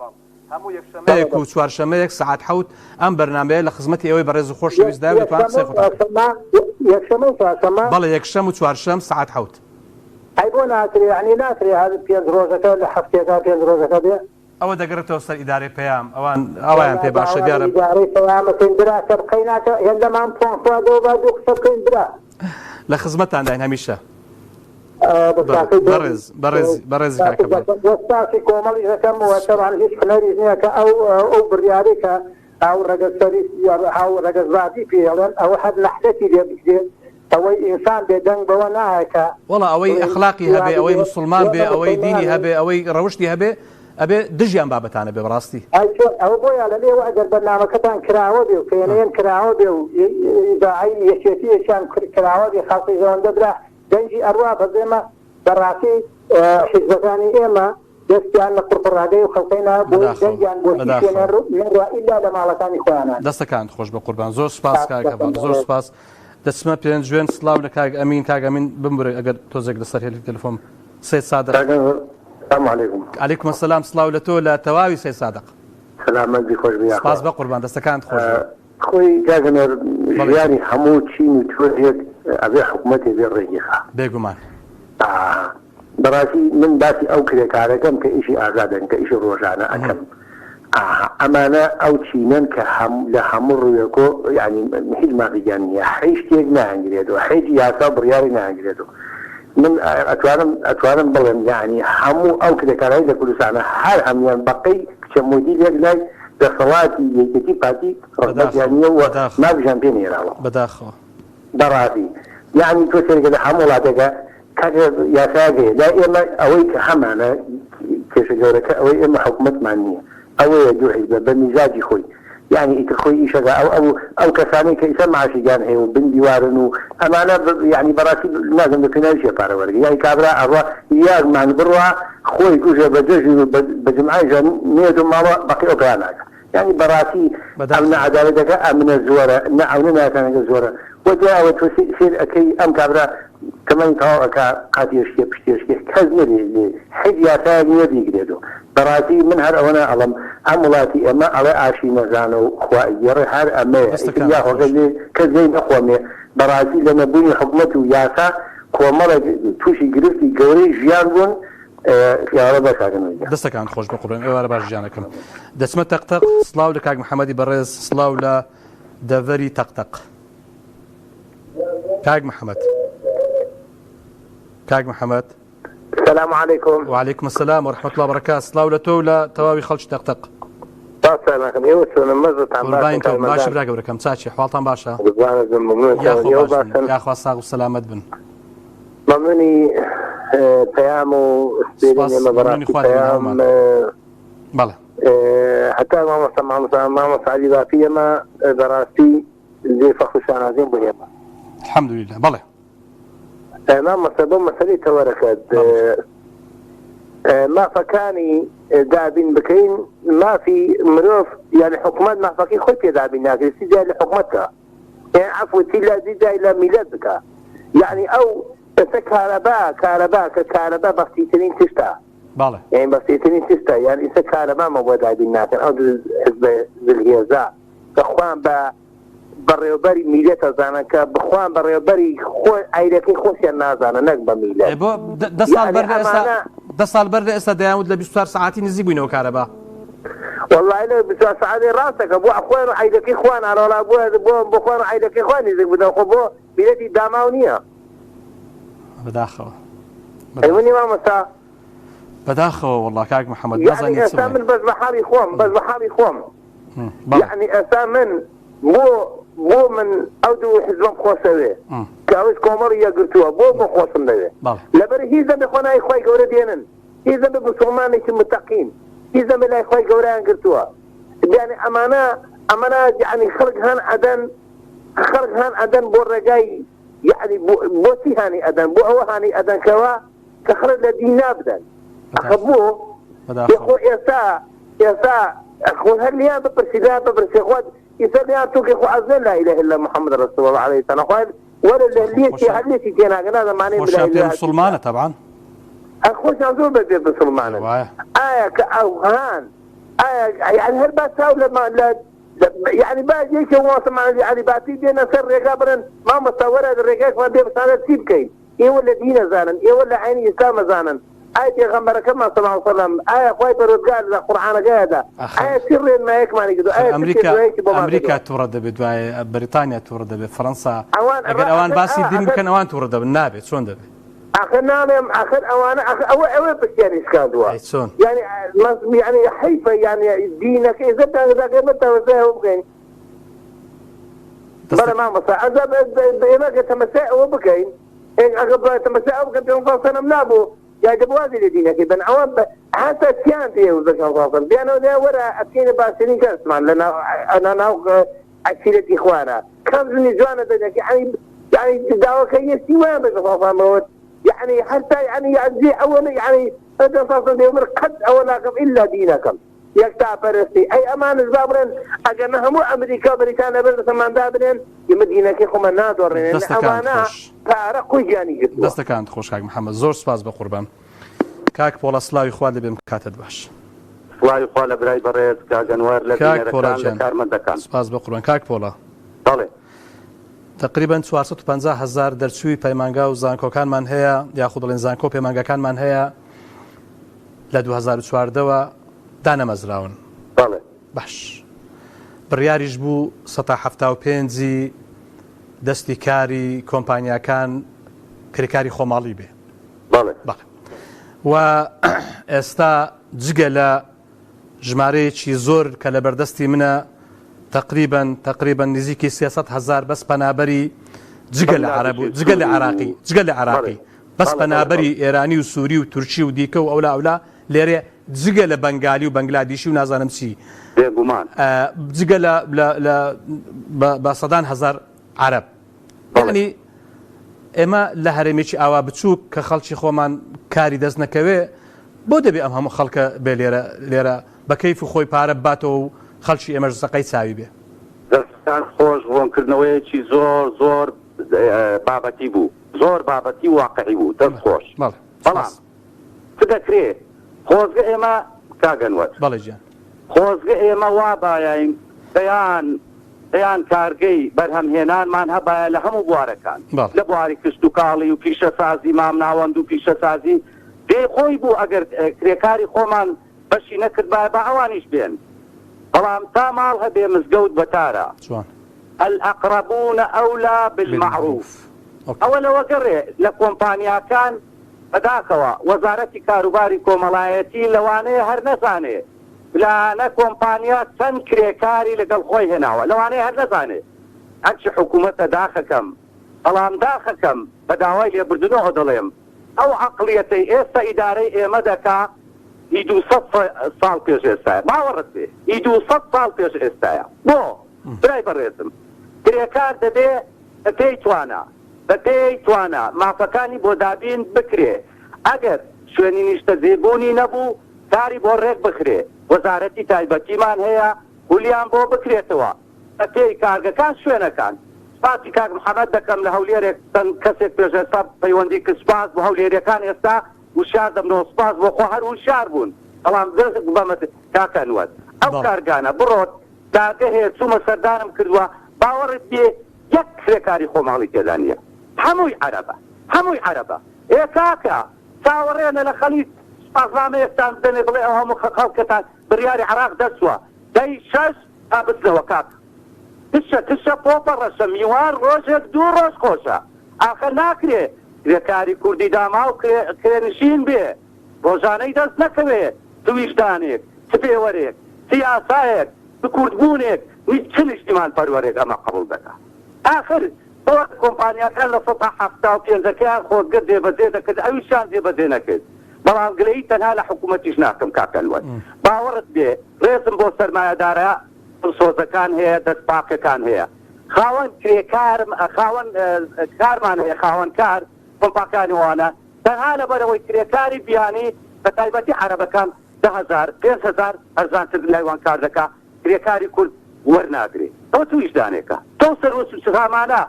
هەموو و چوارشەمەیەک سعات حوت ئەم بەرنامەیە لە خزمەتی ئەوەی بەڕێز و خۆشەویست داوێت توان قسەی خۆتان بەڵێ یەکشەم و چوارشەم سعات حوت ئەی بۆ ناکرێ عنی ناکرێ هەر 5 ڕۆژەکە لە هەفتێکا 5 ڕۆژەکە بێ ئەوە دەگەڕێتەوە سەر ئیدارەی پەیام ئەویان پێ باشە دیارە ئیدارەی پەیامەکەین برا کە بقەی ناکە هێندەمان پۆنفادەوە با دوو قسە بکەین برا لە خزمەتان داین هەمیشە بەڕێز کاکە وەستاسی کۆمەڵی دەکەم وەتەوان هیچ هنەری نییە کە ئەو بڕیارەی کە ئەو ڕەگەسەری هاو ڕەگەزباتی پێڵێن ئەوە هەر لەحدەتی لێ بکرێت ئەوەی ئینسان بێدەنگ بەوە نایەکە وەڵا ئەوەی ئەخلاقی هەبێ ئەوەی مسلمان بێ ئەوەی دینی هەبێ ئەوەی ڕەوشتی هەبێ ئەبێ دژیان بابەتانە بێ بەڕاستی ئەوە بۆیان لە لێوە ئەگەر بەرنامەکەتان کراوە بێ و پێێنەیەن کراوە بێ و ئیداعی یەکێتیەکیان کراوە بێ خەڵکی زەوەندە برا دەنجی ئەڕوا بەزێمە بەڕاستی حیزبەکانی ئێمە دەستیان لە قورپڕادەی و خەڵقینا بۆی دەنگیان بۆ نەڕوا ئیلا لە ماڵەکانی خۆیانە دەستەکان خۆش بە قوربان زۆر سپاس کاکە زۆر سپاس دەچمە پێنج جوێن سلااو لە کاک ئەمین کاک ئەمین بمبرێ ئەگەر تۆزێک لەسەر هێلی تەلەفۆن سید صادق عەلەیکوم السلام سلااو لە تۆ لە تەواوی سید صادق سلامەتی خۆش بیا سپاس بە قوربان دەستەکانت خۆش خۆی کاگەنەر ژیانی هەموو چین و تۆرێک ئەبێ حکوومەتی بێ ڕێگیخا بێگومان بەڕاستی من باسی ئەو کرێکارەکەم کە ئیشی ئازادن کە ئیشی ڕۆژانە ئەەکەم ئەمانە ئەو چینەن کە لە هەموو ڕوویەکۆ ینی هیچ ماقییان نییە هیچ شتێک نانگرێتەوە هیچ یاسا بڕیاری نانگرێتەوە من ئەتوانم بڵێم یعنی هەموو ئەو کرێکارانی لە کوردستانە هەر هەمیان بەقەی کچە مدیرێک لای دەسەڵاتی یەکێتی پارتی ڕۆژانیە و ناویژان پێ نێراوە بەداخەوە بەڕاستی یعنی تۆ سێرگە لە هەموو وڵاتێکە کاتێ یاساگەیە دا ئێمە ئەوەی کە هەمانە کێشە گەورەکە ئەوەی ئێمە حکومەتمان نییە ئەوەیە دوو حیزبە بە میزاجی خۆی يعني ئیتر خۆی ئیشەکە ئەو کەسانی کە ئیسە معاشیان هەیە و بندیوارن و ئەمانە يعني بەڕاستی نازم بە پێناویشە پارە وەرگی یانی کابرا ئەڕوا یازمان بڕوا خۆی کوژە بە جەژی و بە جمعایژە نێت و ماوە بەقی ئۆپرا ناکە يعني بەڕاستی ئەم نەعەدالەتەکە ئەمنە زۆرە نەعەونە ناکانەکە زۆرە وەجا ئەوە تۆ سێر ئەەکەی ئەم کابرا کەمەنی تەواوەکە قاتیشکێ پشتێشکێ کەس نەبێ لێ حید یاسایەک نییە بیگرێتەوە بەڕاستی من هەر ئەوەنە ئەڵم ئەم وڵاتی ئەمە ئەڵێ ئاشی نەزانە و خوایگەڕێ هەر ئەمەیە یاخۆگە لێ کەس لێی نەخۆمێ بەڕاستی لە نەبوونی حکومەت و یاسا کۆمەڵێک تووشی گرفتی گەورەی ژیان بوون دەستەکان خۆش بە قوڕێن ئێوارە باش ژیانەکەم دەچمە تەقتەق سڵاو لە کاک محەممەدی بەڕێز سڵاو لە دەڤەری تەقتەق کاک محەممەد السلام عليكم وعليكم السلام ورحمة الله وبركاته سلااو لە تۆ لە تەواوی خەڵکی تەقتەق باش برا گەورەکەم چاچی حواڵتان باشە یاخوا ساغ و سەلامەت بن مەمنونی پەیام و بەڵێ حتا مامۆستا عەلی باقی ئەمە بەڕاستی لێ فەخر و شانازیم بوو ئێمە الحەمدولله بەڵێ مامۆستا بۆ مەسەلەی تەوەرەکەت مافەکانی دابین بکەین مافی مرۆڤ یعنی حکومەت مافەکەی خۆی پێ دابین ناکرێت سیدای لە حکومەتە عەفوەتی لە زیدای لە میلەت بکە یعنی ئەو ئێستا کارەبا کە کارەبا بەختیترین تشتە یعنی بەختیترین تشتە یعنی ئێستا کارەبامە بۆ دابین ناکەن ئەو حزب زلهێزا کە خوان بەڕێوەبەری میلەت ئەزانن کە بخوان بەڕێوەبەری ئایرەکەی خۆشیان نازانە نەک بە میلەت دە ساڵ بەر ئێستا دەیانوت لە 24 ساعتی نزیک بووینەوە کارەبا والله لە 24 ساعتی ڕاستەکە بۆ خوێن و عیدەکەی خوان ئاڕۆڵا بۆ خوێن و عیدەکەی خوان نزیک بدەن خۆ بۆ میلەتی داماو نییە بەداخەوە ئەیوەنی مامۆستا بەداخەوە وەڵڵا کاک محەممەد یعنی ئێستا من بەس بە حاڵی خۆم یعنی ئێستا من بۆ من ئەو دوو حزبم خۆشەوێ کە ئەوەش کۆمەڵی یەکگرتووە بۆ خۆشم دەوێ لەبەر هیچ دەمێ خۆنای خۆی گەورە دێنن هیچ دەمێ مسلمانێکی متەقین هیچ دەمێ لای خۆی گەورەیان گرتووە یعنی ئەمانە یعنی خەڵک هەن ئەدەن بۆ ڕێگای یعنی بۆچی هانی ئەدەن بۆ ئەوە هانی ئەدەنکەوە کە خەڵک لە دین نابدەن ئەخە بۆ خۆ ئێستا خۆ هەر لیان بپرسی خۆت يسمى توكي خو عزل لا اله الا محمد رسول الله عليه السلام ولا اللي هليتي كان هذا معناه لا اله مسلمانه طبعا اخوش عزول بدي مسلمانه اوهان يعني هل بس ولا لا يعني باجي يجي واصل مع يعني باتي دينا سر رقابرن ما مستورد الرقاق ما بيبس على تسيب كاين ايه ولا دين زانن ايه ولا عيني اسلام زانن آية غمبر كما صلى الله عليه وسلم آية خوي برودقال القرآن جاهدا آية سر ما يكمل يقولوا آية أمريكا تورد بدواي بريطانيا تورد بفرنسا أجل أوان باسي دين كان أوان تورد بالنابي شلون ده آخر نعم آخر أوان أول بس يعني إسكان دوا يعني حيفا يعني دينك إذا ذاك متى وزاه وبكين بلا ما مصا عذاب إذا كتمساء وبكين أقرب تمساء وبكين تنفصل منابو يا جبوازي لدينك بن عوام حتى كان فيه وذكر خاصم بأنه ذا وراء أكين باسنين كاسمان لنا أنا أكيد إخوانا كم زني جوانا ذلك يعني دعوة كي يستوان بخاصم يعني حتى يعني يعزي أولا يعني هذا خاصم بيومر قد أولاكم إلا دينكم يكتع فرستي أي أمان الزابرين أجنها مو أمريكا بريطانيا بس ثمان دابرين يمدينك يخوما نادورين أمانا فارق وجاني قلتوا دستكانت خوش كاك محمد زور سپاس بقربان كاك بولا سلاوي خواد لبيم كاتد باش سلاوي خواد براي بريد كاك أنوار لبين ركان لكارمندكان سپاس بقربان كاك بولا طالي تقريبا 450,000 دەرچووی پەیمانگا و زانکۆکانمان هەیە یاخود بڵێن زانکۆ پەیمانگەکانمان هەیە لە 2014ەوە دانەمەزراون باش بڕیاریش بوو 175 دەستی کاری کۆمپانیاکان کرێکاری خۆماڵی بێ و ئێستا جگە لە ژمارەیەکی زۆر کە لە بەردەستی منە تقریبا نزیکی 300,000 بەس پەنابەری جگە لە عراقی بەس پەنابەری ئێرانی و سووری و تورکی و دیکە و ئەولا لێرێ جگە لە بەنگالی و بەنگلادیشی و نازانم چی بێگومان جگە بە سەدان هەزار عەرەب یعنی ئێمە لە هەرێمێکی ئاوا بچووک کە خەڵکی خۆمان کاری دەست نەکەوێ بۆ دەبێ ئەم هەموو خەڵکە بێ لێرە بە کەیف و خۆی پارە باتەوە و خەڵکی ئێمەش زەقەی چاوی بێ دەستان خۆش ڕوونکردنەوەیەکی زۆر بابەتی بوو زۆر بابەتی واقعی بوو دەست خۆش بەڵام چ دەکرێت خۆزگە ئێمە کاگەنوەت بەڵێ گیان خۆزگە ئێمە وا بایین دەیان کارگەی بەرهەمهێنانمان هەبایە لە هەموو بوارەکان لە بواری کشت و کاڵی و پیشەسازی مامناوەند و پیشەسازی دێخۆی بوو ئەگەر کرێکاری خۆمان بەشی نەکرد بە ئەوانیش بێن بەڵام تا ماڵ هەبێ مزگەوت بەتارە الأقربون أولى بالمعروف ئەوە لەوە گەڕێ لە کۆمپانیاکان بەداکەوە وەزارەتی کاروباری کۆمەڵایەتی لەوانەیە هەر نەزانێ لانە کۆمپانیا چەند کرێکاری لەگەڵ خۆی هێناوە لەوانەیە هەر نەزانێ ئەچ حکوومەتە داخەکەم بەڵام داخەکەم بە داوای لێبردنەوە دەڵێم ئەو عەقڵیەتەی ئێستا ئیدارەی ئێمە دەکا هی 200 ساڵ پێش ئێستایە باوەڕت بێ هی 200 ساڵ پێش ئێستایە بۆ برای بەڕێزم کرێکار دەبێ بەپێی توانە مافەکانی بۆ دابین بکرێ ئەگەر شوێنی نیشتە جێبوونی نەبوو کاری بۆ ڕێک بخرێ وەزارەتی تایبەتیمان هەیە هولیان بۆ بکرێتەوە بەپێی کارگەکان شوێنەکان سپاسی کاک محەممەد دەکەم لە هەولێرێک کەسێک پێش ئێستا پەیوەندی کرد سپاس بۆ هەولێرەکان ئێستا وشار دەبنەوە سپاس بۆ خۆ هەر وشار بوون بەڵام بەمە کاکەنوەت ئەو کارگانە بڕۆت داگە هەیە چوومە سەردانم کردووە باوەڕت بێ یەک کرێکاری خۆماڵی تێدا نییە هەمووی عەرەبە ئێ کاکە چاوەڕێنە لە خەلیج سپاسنامە ئێستان بدەنێ بڵێ ئەو هەموو خەڵکەتان بڕیاری عێراق دەچووە دەی 6 تا بچنەوە کاک تشە پۆپە ڕەشە میوان ڕۆژێک 2 ڕۆژ خۆشە ئاخە ناکرێ کرێکاری کوردی داما و کرێنشین بێ ڕۆژانەی دەست نەکەوێ تویشدانێک چ پێوەرێک سیاسایەک بکوردبوونێک چ نیشتیمان پەروەرێک ئەمە قبول دەکات ئاخر کۆمپانیاکان لە 1970 خۆزگە جێبەجێ دەکرد ئەویشان جێبەجێ نەکرد بەڵام گلەیی تەنها لە حکوومەتیش ناکەم کاکەنوەت باوەڕت بێ ڕێزم بۆ سەرمایەدارە سۆزەکان هەیە دەستپاکەکان هەیە خاوەن خاوەن کارمان هەیە خاوەن کار کۆمپاکانی وانە تەنها لەبەرەوەی کرێکاری بیانی بە تایبەتی عەرەبەکان 10,000 5,000 ئەرزانتر لایوان کار دەکا کرێکاری کورد وەرناگرێ ئەوە تویشدانێکە تۆ سەرۆسوچغامانە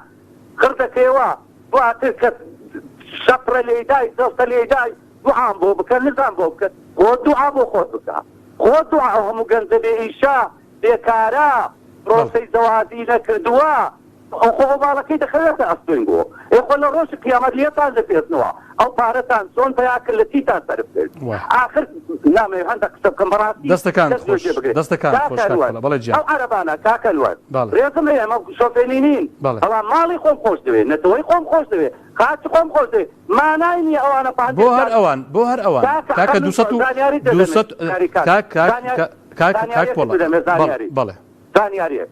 خردەکەیەوە دواتر کە شەپڕە لێدای دەستە لێدای دوعام بۆ بکە نزان بۆ بکەن خۆ دوعا بۆ خۆت بکە خۆ دوعا ئەو هەموو گەنجە بێ ئیشا بێکارە ڕۆستەی زەوازی نەکردووە ئەو خۆ باڵەکەی دەخەوێتە ئەستوین بۆ ئێخۆ لە ڕۆژی قیامەت لێتان دەپێتنەوە ئەو پارەتان چۆن پیا کرد لە چیتان سەرف کرد ئاخر نامێ هەندێک قسە بکەم بەڕاستی دەستەکان خۆش بەڵێ گیان ئەو عەرەبانە کاکەنوەر ڕێزم هەیە ئەمە شۆفێنی نین بەڵام ماڵی خۆم خۆش دەوێت نەتەوەی خۆم خۆش دەوێت قاچی خۆم خۆش دەوێت مانای نییە ئەوانە بۆ هەر ئەوان کاکە 200 بەڵێ زانیاریە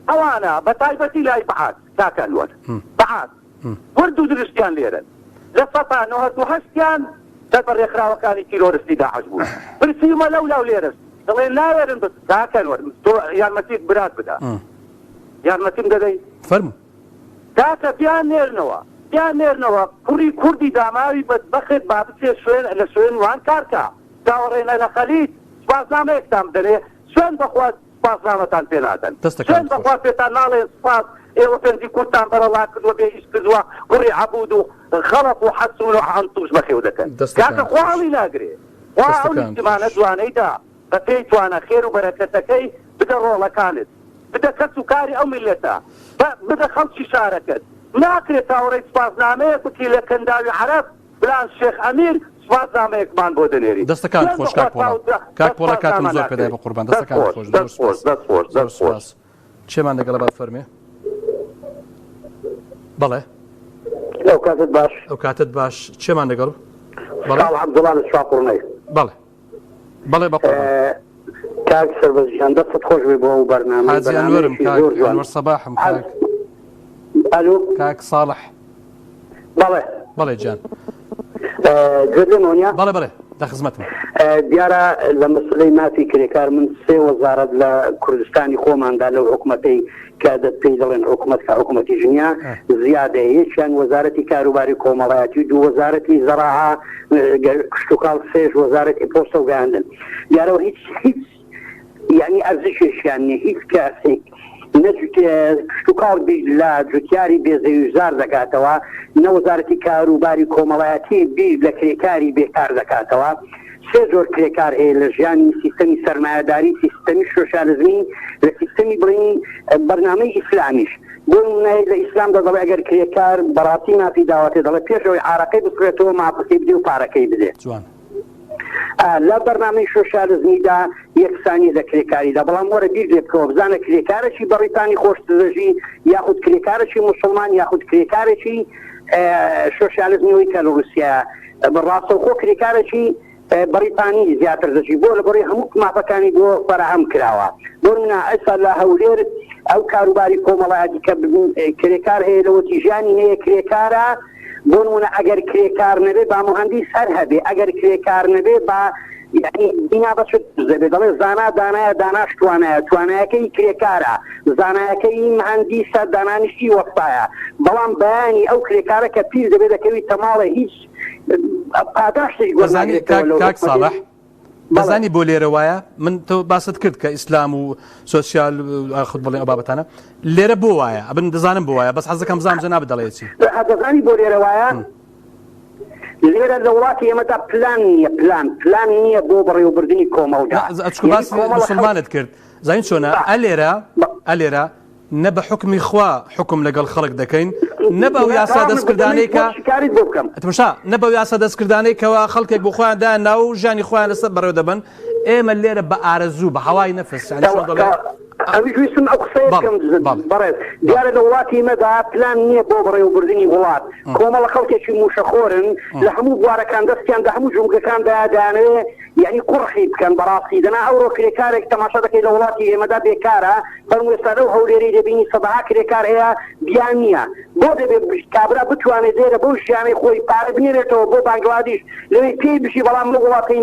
ئەوانە بە تایبەتی لای بەعات کاکەنوەر بەعات ورد و درشتیان لێرن لە 1998 دەبە ڕێکخراوەکانی تیرۆریستی داعش بوون پرسیمە لەو لێرس دەڵێن ناوێرن بس کاکەنوەر تۆ یارمەتیت برات بدا یارمەتیم دەدەی فەرموو کاکە بیان نێرنەوە کوڕی کوردی داماوی بەدبەخت با بچێ لە شوێن وان کارکە داوەڕێنە لە خەلیج سپاسنامەیەکتان بدەنێ شوێن بەخوات سپاسنامەتان پێ نادەن شوێن بەخوا پێتان ناڵێن سپاس ئێوە پێنجی کورتان بەرەڵا کردووە بێ ئیش کردووە کوڕی عەبود و خەڵق و حەسون و عەنتوش بەخێو دەکەن کاکە خواڵی ناگرێ وا ئەو نیشتمانە جوانەیدا بە پێی توانە خێر و بەرەکەتەکەی بدە ڕۆڵەکانت بدە کەس و کاری ئەو میلەتە بدە خەڵکی شارەکەت ناکرێت تاوەڕێی سپاسنامەیە بکی لە کەنداوی عەرەب بلان شێخ ئەمیر سپاسنامەیەکمان بۆ دەنێری دەستەکان خۆش کاک پۆڵە کاتم زۆر پێدای بە قوربان دەستەکان خۆش چێمان لەگەڵە با فەرمێ بەڵێ ئەو کاتت باش چێمان لەگەڵ عەبدوڵڵا لە شاقوڕنەی بەڵێ بە قوربان کاک سەربەزیان دەستت خۆش بێ بۆ ئەو بەرنامە حاجی ئەنوەرم کاک ئەنوەر سەباحم کاک ئەلۆ کاک ساڵح بەڵێ بەڵێ گیان گوێ دێمەوە بەڵێ دەخزمەتم دیارە لە مەسلەی مافی کرێکار من 3 وەزارەت لە کوردستانی خۆماندا لەو حکوومەتەی کە پێی دەڵێن حکوومەت کە حکوومەتی ژنیا زیادە یەکیان وەزارەتی کاروباری کۆمەڵایەتی و 2 وەزارەتی زەراعا کشتتوکاڵ 3 وەزارەتی پۆستە و گەاندن دیارەوە هیچ یعنی ئەرزشێکیان نیە هیچ کاسێک کشتتوکاڵ لە جوتیاری بێزەویژار دەکاتەوە نە وەزارەتی کاروباری کۆمەڵایەتی بیر لە کرێکاری بێکار دەکاتەوە 3 جۆر کرێکار هەیە لە ژیانی سیستەمی سەرمایەداری سیستەمی سۆشیالیزمی لە سیستەمی بڵین بەرنامەی ئیسلامیش بۆ لە ئیسلام دەڵێ ئەگەر کرێکار بەڕاستی مافی داوەتێ دەڵێ پێشەوەی عارەقەی بکرێتەوە مافەکەی بدێ و پارەکەی بدێ لە بەرنامەی سۆشیالیزمیدا یەکسانی لە کرێکاریدا بەڵام وەرە بیر لێ بکەوە بزانە کرێکارێکی بەڕیتانی خۆشتدەژی یاخود کرێکارێکی موسڵمان یاخود کرێکارێکی سۆشیالیزمیەوەی کە لە رووسیا بەڕاستەوخۆ کرێکارێکی بەریتانی زیاتر دەژی بۆ لەبەڕی هەموو مافەکانی بۆ فەرەهم کراوە بۆ منە ئەسا لە هەولێر ئەو کاروباری کۆمەڵایەتی کە کرێکار هەیە لەوە تیژانی هەیە کرێکارە بۆ نمونە ئەگەر کرێکار نەبێ با مهندس هەر هەبێ ئەگەر کرێکار نەبێ با یعنی بینا بەچ دەبێت دەڵێ زانا دانایە داناش توانایە توانایەکەی کرێکارە زانایەکەی مهندسە دانانیشتی وەستایە بەڵام بەیانی ئەو کرێکارە کە پیر دەبێت دەکەوی تەماڵە هیچ پاداشتی کاک ساڵح دەزانی بۆ لێرە وایە من تۆ باست کرد کە ئیسلام و سۆسیال خود بڵێ ئەو بابەتانە لێرە بۆ وایە ئەبن دەزانم بۆ وایە بەس حەزەکەم بزانم جەناب دەڵێتی دەزانی بۆ لێرە وایە لێرە لە وڵاتی ئێمەدا پلان نییە بۆ بەڕێوەبردننی کۆمەڵگا ئەچکو باسی مسلمانت کرد زین چۆنە ئەلێرە نە بە حکمی خوا حکم لەگەڵ خەڵک دەکەین نە بە یاسا دەستکردانێکە تماشا نە بە یاسا دەستکردانێکەوە خەڵکێک بۆ خۆیان دا ناو ژانی خۆیان لەسەر بەڕێوە دەبن ئێمە لێرە بە ئارەزوو بە هەوای نەفس ئەویستم ئەو قسەیەکەم بەڕێز دیارە لە وڵاتی ئێمەدا پلان نییە بۆ بەڕێوەبردننی وڵات کۆمەڵە خەڵکێکی موشەخۆرن لە هەموو بوارەکان دەستیان لە هەموو جومگەکاندا دانوێ یعنی قوڕخی بکەن بەڕاستی دەنا ئەوڕۆ کرێکارێک تەماشا دەکەی لە وڵاتی ئێمەدا بێکارە بەڵێستا لەو هەولێری دەبینی سەدەها کرێکار هەیە بیان نییە بۆ دەبێت کابرا بتوانێت لێرە بۆ ژیانی خۆی پارە بنێرێتەوە بۆ بانگلادیش لەوێ پێی بشی بەڵام لە وڵاتی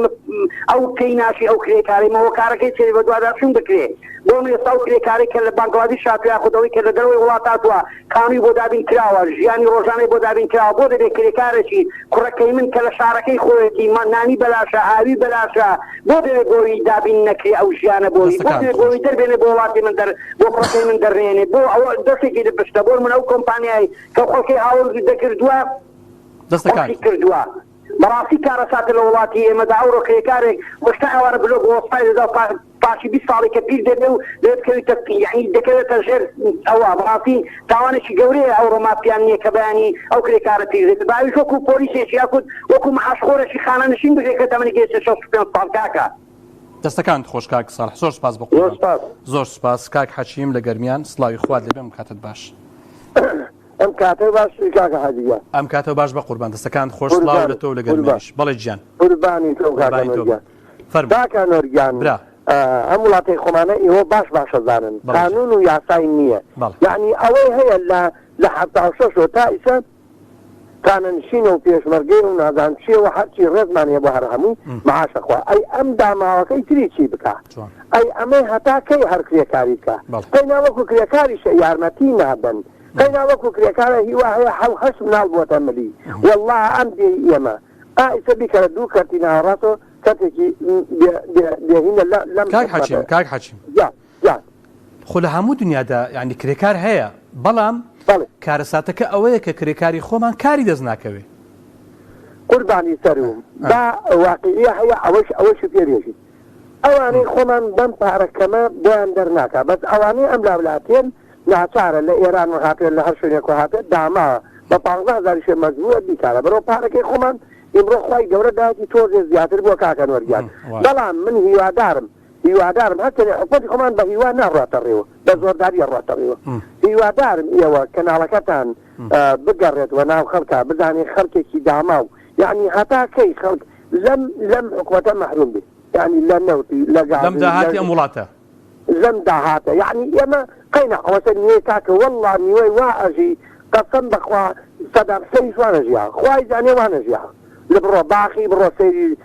ئەو پێی ناشی ئەو کرێکاریمەوە کارەکەی چێ بە دوواداچوون بکرێت بۆ ئێستا و کرێکاری کە لە بانگلادیش هاتووە خودەوەی کە لە دەروی وڵات هاتووە کامی بۆ دابین کراوە ژیانی ڕۆژانەی بۆ دابین کراوە بۆ دەبێت کرێکارێکی کوڕەکەی من کە لە شارەکەی خۆیەتی نانی بەلاشە ئاوی بەلاشە بۆ دەبێت بۆی دابین نەکرێ ئەو ژیانە بۆی بۆ دەبێت بۆی دەربێنێ بۆ وڵاتی من بۆ کوڕەکەی من دەڕێنێ بۆ ئەوە دەستێکی دەبشتە بۆ من ئەو کۆمپانیای کە خەڵکی هاوڵ دەکردووە دەستەکانی کردووە بەڕاستی کارەساتە لە وڵاتی ئێمەدا ئەوڕۆ کرێکارێک وەشتا ئەوانە بلۆ بۆ وەسپای دەدا پاشی 20 ساڵی کە پیر دەبێ و دەبێتکەویتە یعنی دەکەوێتە ژێر ئەوە بەڕاستی تاوانێکی گەورەیە ئەوڕۆ مافیان نییە کە بەیانی ئەو کرێکارە پیرێت باویش وەکو پۆلیسێکی یاکوت وەکو مەعاشخۆرێکی خانەنشین بژێت کە تەمەنی گەیشتە 65 ساڵ کاکە دەستەکان خۆش کاک ساڵح زۆر سپاس بە زۆر سپاس کاک حەچیم لە گەرمیان سڵاوی خوات لێبێم کاتت باش ئەم کاتە باش کاکە حەجیە ئەم کاتەوە باش بە قوربان دەستەکان خۆش سڵاو لە تۆ لە گەرمیش بەڵێ گیان قوربانی تۆ کاکە نۆرگیان برا ئەم وڵاتی خۆمانە ئێوە باشە زانن قانون و یاسای نییە یعنی ئەوەی هەیە لە 76 تا ئیسە کانەنشینە و پێشمەرگەی و نازان چیەوە هەرچی ڕێزمانەیە بۆ هەر هەموو مەعاشەخوا ئەی ئەم داماوەکەی تری چی بکە ئەی ئەمەی هەتاکەی هەر کرێکاری بکە قەی ناوەکو کرێکاریشە یارمەتی نابن قەی ناوەکو کرێکارە هیوا هەیە حەش مناڵ بۆتە ملی والله ئەم دێ ئێمە ئیسە بیکەرە دوو کەرتی ناڕاتەوە کاتێکی دێهینە لەم کاک حەچیم خۆ لە هەموو دنیادا یعنی کرێکار هەیە بەڵام کارەساتەکە ئەوەیە کە کرێکاری خۆمان کاری دەست ناکەوێ قوربانی سەروم با واقعیە هەیە ئەوەش پێرێژی ئەوانەی خۆمان بەم پارەکەمە بۆیان دەرناکە بەس ئەوانەی ئەم لاولاتێن ناچارە لە ئێران هاتێن لە هەر شوێنێک هاتێت داماوە بە 15,000 مەزبووە بیکارە بەرەو پارەکەی خۆمان ئیمڕۆ خوای گەورە داتی تۆزێ زیاتر بۆ کاکە نۆرگیان بەڵام من هیوادارم هەرچەنێ حکومەتی خۆمان بە هیوا ناڕاتە ڕێوە بە زۆرداری ڕاتە ڕێوە هیوادارم ئێوە کەناڵەکەتان بگەڕێتەوە ناو خەڵکە بزانێ خەڵکێکی داماو یعنی هەتاکەی خەڵک لەم حکومەتە مەحروم بێت یعنی لە نەوتی لەم داهاتی ئەم وڵاتە لەم داهاتە یعنی ئێمە قەینە ئەوەسە نیوەی کاکە وەڵڵا نیوەی وا ئەژی قەسەم بەخوا سەدام سەری وانەژیا خوای زانێ وانەژیا لە بڕۆ باخی بڕۆ سەیری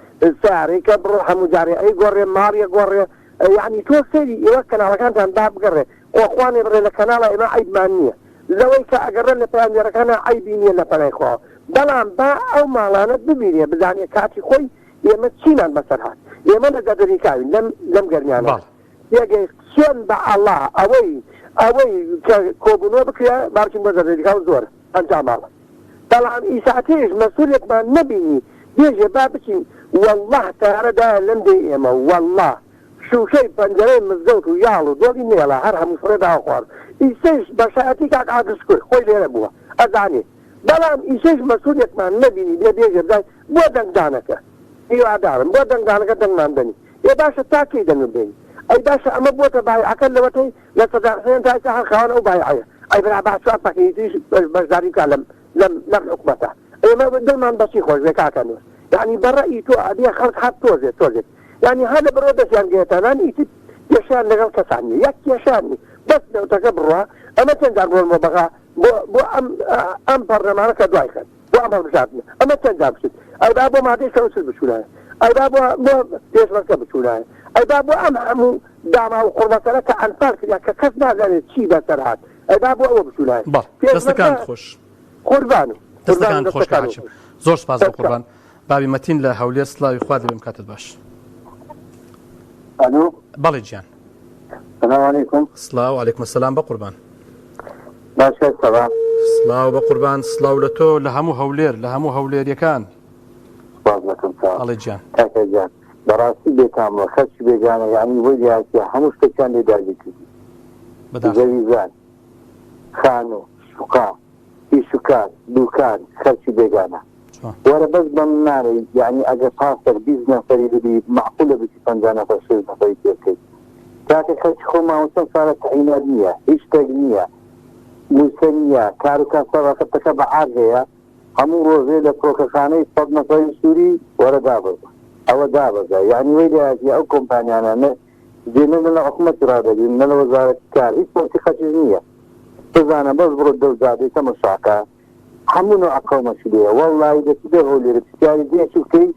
ساري كبروح مجاري أي قرية ماريا قرية يعني توصلي يوكل على كانت باب قرية وأخواني بري لكنالا إما عيب مانية لويك أقرر لبيان يركنا عيبيني لبناي خواه بلان با أو مالانا ببيني بزاني كاتي خوي يما تشينا المسرحات يما نقدر كاوي لم قرنيانا يجي سين با الله أوي كوبونو بكيا باركين بزر كاو زور أنت عمالا طبعا إساعتيش مسؤولية ما نبيني يجي بابكي والله تعالى ده لم دي إما والله شو شيء بنجرين مزدوت ويالو دولي نيلا هرها مفردة أخوار إيساش بشاعتي كاك عاقسكوي خوي ليلة بوها أدعني بلان إيساش مسؤولية ما نبيني بيجي بزاي بودن دانك إيو عدارم بودن دانك دنمان بني يا باشا تاكيدا نبيني أي باشا أما بوتا باي عكال لوتي لصدار سنين تايسا هالخوان أو باي عيا أي بلا بعد شو أبقى يتيش بجداري كالم لم حكمته أي ما دنمان بسي خوش بكا كانوس يعني برأيي تو أبيع خلق حد توزي يعني هذا برودة يعني جيتانان إيتي يشان لغل كسعني يك يشاني بس لو تكبرها أما تنجار بول مبغا بو أم برنامج كدواي خد بو أم برشاتنا أما تنجار بشيء أي بابو ما تيجي سوسل بشوله أي بابو مو تيجي بشوله أي بابو أم دعما وقربة لك عن فرق يا كسبنا لنا شيء بسرعات أي بابو أول بشوله دستكان خوش قربانو دستكان خوش كعشم زور سپاس قربان بابي متين له هولي سلاوي خواد بهم كاتب باش ألو بلى جيان السلام عليكم سلاو عليكم السلام بقربان باشا السلام سلاو بقربان سلاو لتو لهمو هولير يكان فضلكم سلام الله جيان كاكا جان براسي بيتام وخش بيجانا يعني وجهي هموش كان لدارجك زويزان خانو شقا إيشوكان دوكان خش بيجانا وأنا بس بمناري يعني أجا صاصر بيزنس فريدي معقولة بتفنجانا فرشيل نفريتي كي كاكا خش خوما وصل صارت عنادية إشتاقنية موسانية كاروكا صارت تكبع عارجية همو روزي لفروكا خاني صد نفري سوري ورا دابزا يعني ويدي هاتي أو كومبانيانا جينا من الحكومة رادة جينا من وزارة كار إيش خشينية تزانا بس برد الزادي تمشاكا همون أقوم شديه والله إذا كده هو اللي رتجاري دي شوكي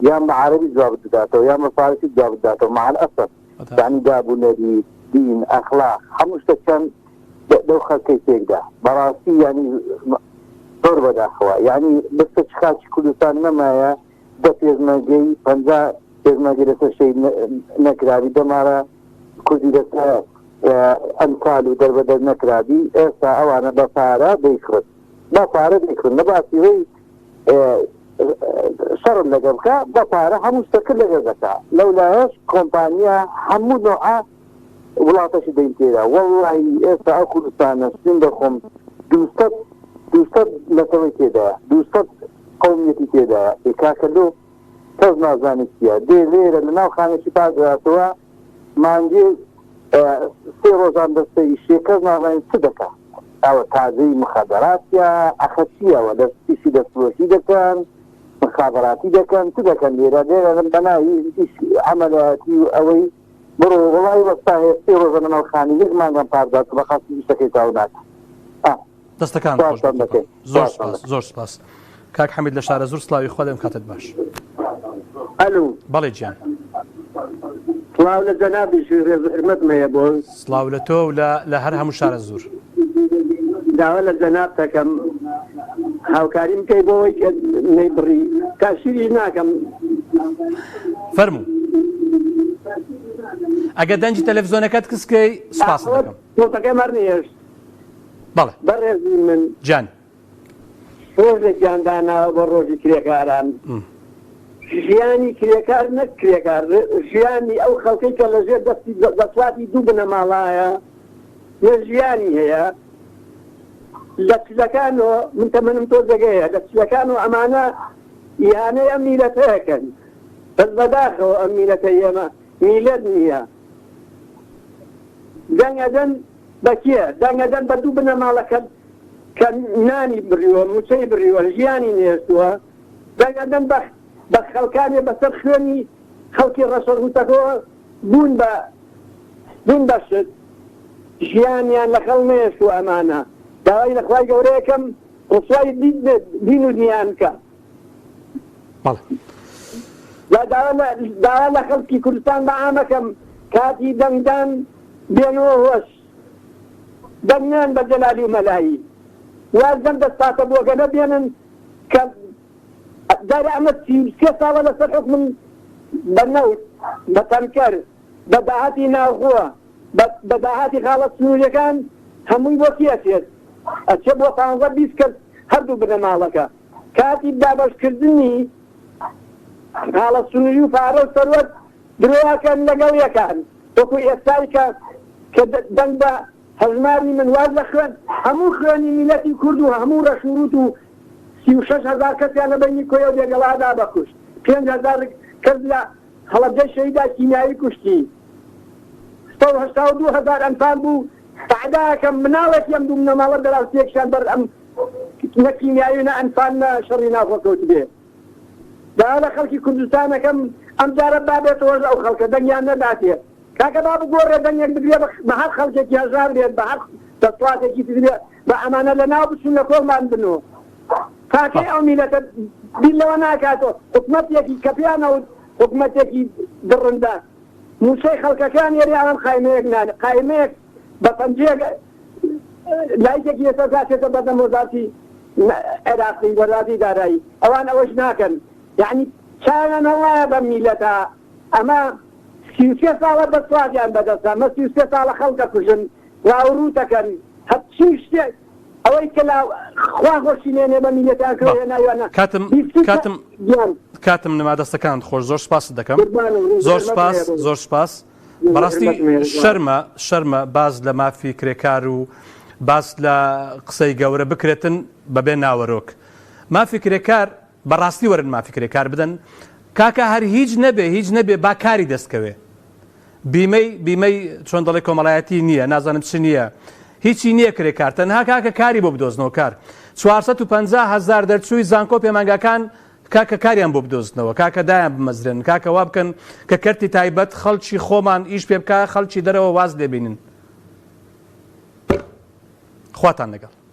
يا ما عربي جواب داته يا ما فارسي جواب داته مع الأسف يعني جابوا نادي دين أخلاق هموش تكن دو خلقي تيجدا براسي يعني ضربة داخوا يعني بس تشخاص كل سنة ما يا ده يزمجي فنجا يزمجي لسه شيء نكرابي دمارة كذي لسه أمثال ضربة نكرابي إسا أو أنا بفارة بيخرج بطارة بيكون نباتي هي شر لقبك بطارة همستقل لقبك لولاش كومبانيا همو نوعا ولا تشدين كذا والله إسا أكل سنة سندخم دوستت نتوي كذا دوستت قوميتي كذا إكاكلو تزنا زانيكيا دي ليرة لناو خانة شباز راتوا مانجي سيروزان دستي الشيكازنا غاين صدقة أو تعزي مخابرات يا أخشية ولا إيش دستوشي دكان مخابراتي دكان تدكان ليرة ربنا عملاتي أوي برو والله وصاحي سيرو زمن الخاني يجمع عن باردات بخاص بشكل تعاونات دستكان خوش زور سپاس كاك حميد لشارة زور سلاوي خودم كاتب باش ألو بلى جيان سلاو لجنابي شو رمت ما يبون سلاو لتو لهرها مشارة الزور دعوة لجنابتك هاو كريم كي بوي نبري كاشيري ناكم فرمو اگه دنجی تلفزیونکت کس که سپاس دکم صوتك مرنيش بله برزي من جان روزي كان دانا بروجي كريكاران ژیانی کرێکار نەک کرێکار ژیانی ئەو خەڵکەی کە لەژێر دەسڵاتی دوو بنە ماڵایە نە ژیانی هەیە لە چلەکانەوە من تەمەنم تۆ جێگەیە لە چلەکانەوە ئەمانە ئیهانەی ئەم میلەتەیەکەن بەس بەداخەوە ئەم میلەتەی ئێمە میلەت نییە دەنگەدەن بەکیە دەنگەدەن بە دوو بنە ماڵەکە کە نانی بڕیوە موچەی بڕیوە ژیانی نێستووە دەنگەدەن بە خەڵکانێ بەسەر خوێنی خەڵکی ڕەسەڵوتەکەوە بوون بە شت ژیانیان لە خەڵ نێستووە ئەمانە داوای لەخوای گەورەیەکەم ڕسوای دین و دیان کە بەڵێ داوا لە خەڵکی کوردستان بە عامەکەم کاتی دەنگدان بێنەوە هۆش دەنگیان بە جەلالی و مەلایی وازدەم دەستاتە بۆگەنە بێنن کە دارە ئەمە 3 ساڵە لەسەر حکم بەنەوت بە تەنکەر بە داهاتی ناوخۆوە بە داهاتی خاڵە سنووریەکان هەمووی بۆ کێسێت ئەچێ بۆ 15-20 کەس هەردوو بنە ماڵەکە کاتی دابەشکردنی خاڵە سنووری و پارە و سەروەت درۆیەکەن لەگەڵ یەکان وەکو ئێستای کە دەنگ بە هەژماری منواز لە خوێن هەموو خوێنی میلەتی کورد و هەموو ڕەشوروت و 36,000 کەسیان لە بەینی کۆیە و دێگەڵادا بەکوشت 5,000 کەس لە هەڵەبجەی شەیدا کیمیایی کوشتی 82,000 ئەنفان بوو تعداکەم مناڵێکیم دوو منەماڵە دەراوسێکشان بەر ئەم نە کیمیایی نە ئەنفان نە شەڕی ناخۆکەوت بێ دا لە خەڵکی کوردستانەکەم ئەم جارە بابێتەوە ئەو خەڵکە دەنگیان نەداتێ کاکە با بگۆڕێ دەنگێک بگرێ بە هەر خەڵکێکی هەژار بێت بە هەر دەسڵاتێکی بێت بە ئەمانە لە ناو بچون لە کۆڵمان بنەوە کاکەی ئەو میلەتە بیل لەوە ناکاتەوە حکومەتێکی کە پیانەوت حکومەتێکی دڕندە موسەی خەڵکەکان یێریان قایمەیەک نانە قایمەیەک بە پەنجەیەک لایکێکی ێستا داچێتە بەدەم وەزارەتی عێراقی وەزارەتی دارایی ئەوان ئەوەش ناکەن یعنی چاویان هەڵایە بەم میلەتە ئەمە 33 ساڵە دەسڵاتیان بەدەستە ئەمە 33 ساڵە خەڵکە کوژن ڕاوڕوتەکەن هەرچی شتێک ئەوەی کە خوا خۆشینێنێ بە میلەتیان کردوێ ناویانە کاتم نمادەستەکان خۆش زۆر سپاس دەکەم زۆر سپاس بەڕاستی شەرمە باز لە مافی کرێکار و باس لە قسەی گەورە بکرێتن بەبێ ناوەرۆک مافی کرێکار بەڕاستی وەرن مافی کرێکار بدەن کاکە هەر هیچ نەبێ با کاری دەستکەوێ بیمەی چۆن دەڵێ کۆمەڵایەتی نییە نازانم چ نییە هیچی نییە کرێکار تەنها کاکە کاری بۆ بدۆزنەوە کار 450,000 دەرچووی زانکۆ پەیمانگاکان کاکە کاریان بۆ بدۆزنەوە کاکە دایان بمەزرێن کاکە وا بکەن کە کەرتی تایبەت خەڵکی خۆمان ئیش پێ بکە خەڵکی دەرەوە واز لێبینن خواتان لەگەڵ